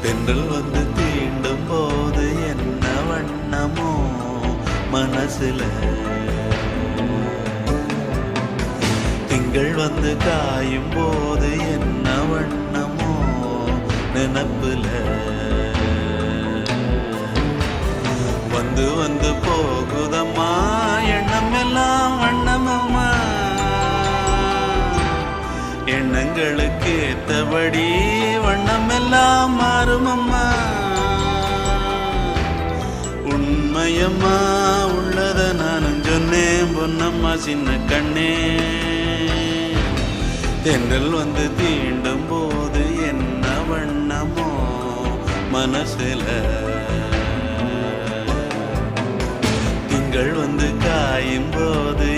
தென்றல் வந்து தீண்டும் போது என்ன வண்ணமோ மனசுல, திங்கள் வந்து காயும் போது என்ன வண்ணமோ நினப்புல, வந்து வந்து போகுதம்மா எண்ணம் எல்லாம் வண்ணமம்மா, எண்ணங்களுக்கு ஏத்தபடி வண்ணம் எல்லாம் மாறுமம்மா. உண்மையம்மா உள்ளத நானும் சொன்னேன் பொன்னம்மா சின்ன கண்ணே, தென்றல் வந்து தீண்டும் போது என்ன வண்ணமோ மனசுல, திங்கள் வந்து காயும் போது